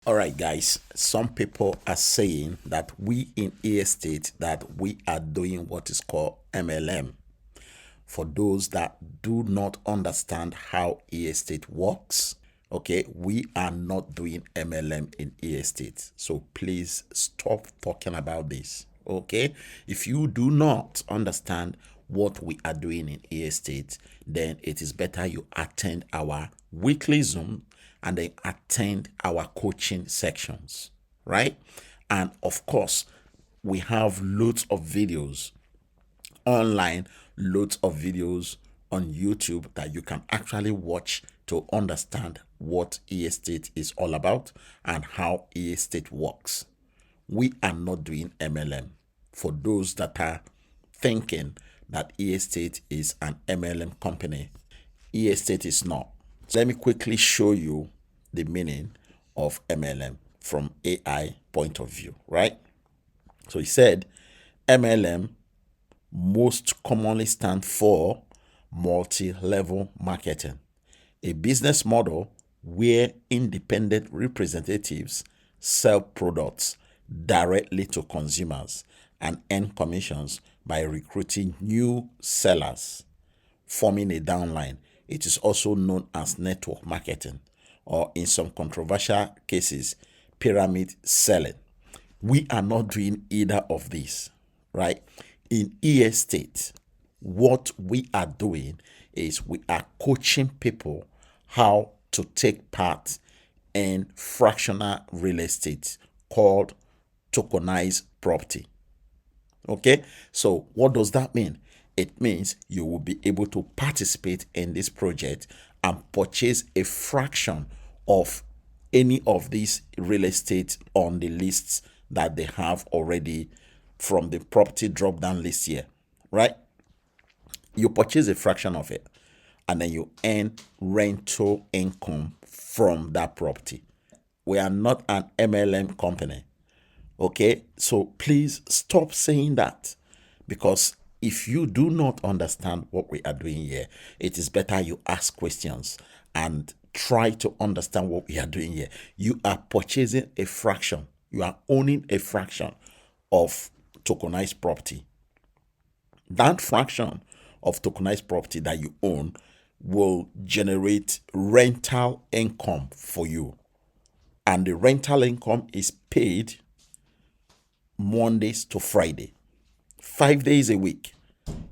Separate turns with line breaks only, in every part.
All right, guys. Some people are saying that we in estate that we are doing what is called MLM. For those that do not understand how estate works, okay, we are not doing MLM in estate. So please stop talking about this. Okay, if you do not understand what we are doing in estate, then it is better you attend our weekly Zoom and then attend our coaching sections, right? And of course, we have loads of videos online, loads of videos on YouTube that you can actually watch to understand what estate is all about and how estate works. We are not doing MLM. For those that are thinking that estate is an MLM company, estate is not. So let me quickly show you the meaning of MLM from AI point of view, right? So he said MLM most commonly stand for multi-level marketing, a business model where independent representatives sell products directly to consumers and earn commissions by recruiting new sellers, forming a downline. It is also known as network marketing, or in some controversial cases, pyramid selling. We are not doing either of these, right? In estate, what we are doing is we are coaching people how to take part in fractional real estate called tokenized property. Okay, so what does that mean? It means you will be able to participate in this project and purchase a fraction of any of these real estate on the lists that they have already from the property drop down list here, right? You purchase a fraction of it and then you earn rental income from that property. We are not an MLM company. Okay, so please stop saying that, because if you do not understand what we are doing here, it is better you ask questions and try to understand what we are doing here. You are purchasing a fraction, you are owning a fraction of tokenized property. That fraction of tokenized property that you own will generate rental income for you, and the rental income is paid Mondays to Friday, 5 days a week.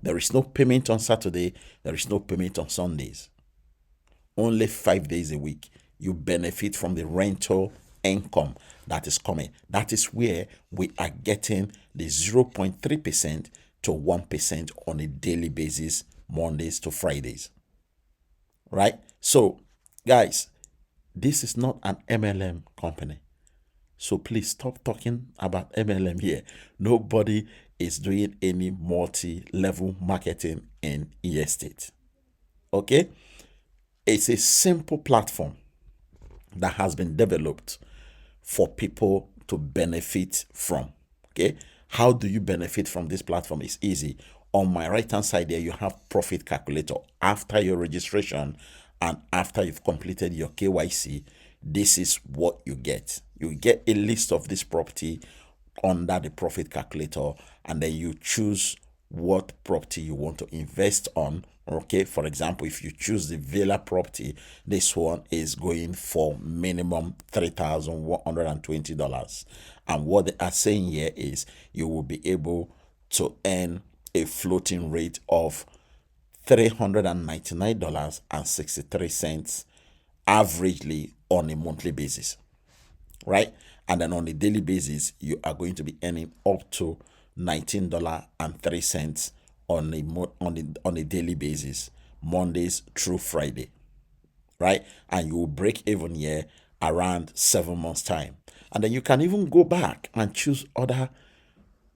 There is no payment on Saturday, there is no payment on Sundays. Only 5 days a week. You benefit from the rental income that is coming. That is where we are getting the 0.3% to 1% on a daily basis, Mondays to Fridays. Right? So, guys, this is not an MLM company. So please stop talking about MLM here. Nobody is doing any multi-level marketing in estate. Okay? It's a simple platform that has been developed for people to benefit from. Okay? How do you benefit from this platform? It's easy. On my right hand side there, you have profit calculator. After your registration and after you've completed your KYC, this is what you get. You get a list of this property under the profit calculator, and then you choose what property you want to invest on. Okay, for example, if you choose the villa property, this one is going for minimum $3,120. And what they are saying here is you will be able to earn a floating rate of $399.63 averagely on a monthly basis, right? And then on a daily basis, you are going to be earning up to $19.03 on a daily basis, Mondays through Friday, right? And you will break even here around 7 months time. And then you can even go back and choose other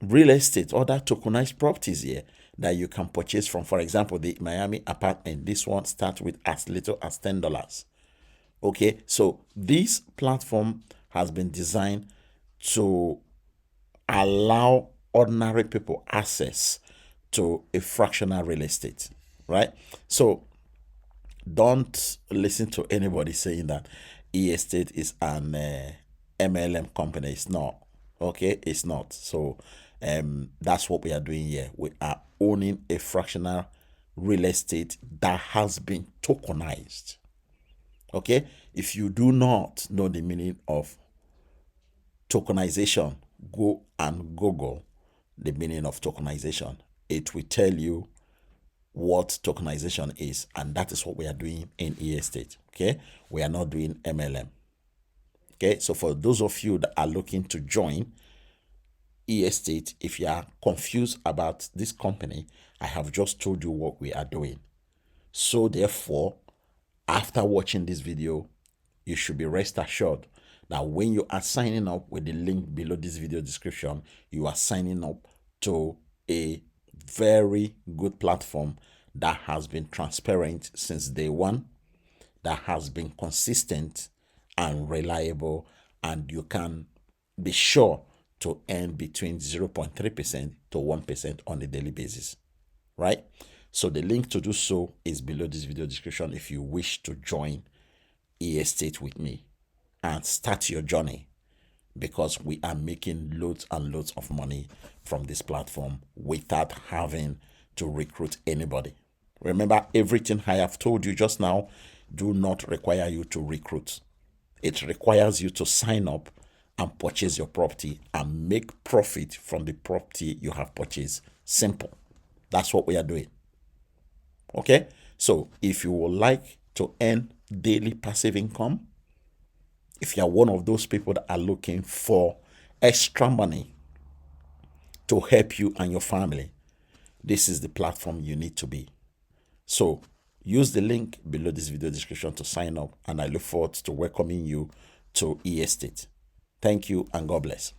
real estate, other tokenized properties here that you can purchase from. For example, the Miami apartment, this one starts with as little as $10. Okay, so this platform has been designed to allow ordinary people access to a fractional real estate, right? So don't listen to anybody saying that estate is an MLM company. It's not. Okay, it's not. So that's what we are doing here. We are owning a fractional real estate that has been tokenized. Okay, if you do not know the meaning of tokenization, go and Google the meaning of tokenization. It will tell you what tokenization is, and that is what we are doing in estate. Okay, we are not doing MLM. Okay, so for those of you that are looking to join estate, if you are confused about this company, I have just told you what we are doing. So therefore, after watching this video, you should be rest assured that when you are signing up with the link below this video description, you are signing up to a very good platform that has been transparent since day one, that has been consistent and reliable, and you can be sure to earn between 0.3% to 1% on a daily basis, right? So the link to do so is below this video description if you wish to join estate with me and start your journey, because we are making loads and loads of money from this platform without having to recruit anybody. Remember, everything I have told you just now do not require you to recruit. It requires you to sign up and purchase your property and make profit from the property you have purchased. Simple. That's what we are doing. Okay? So if you would like to earn daily passive income, if you are one of those people that are looking for extra money to help you and your family, this is the platform you need to be. So use the link below this video description to sign up, and I look forward to welcoming you to estate. Thank you and God bless.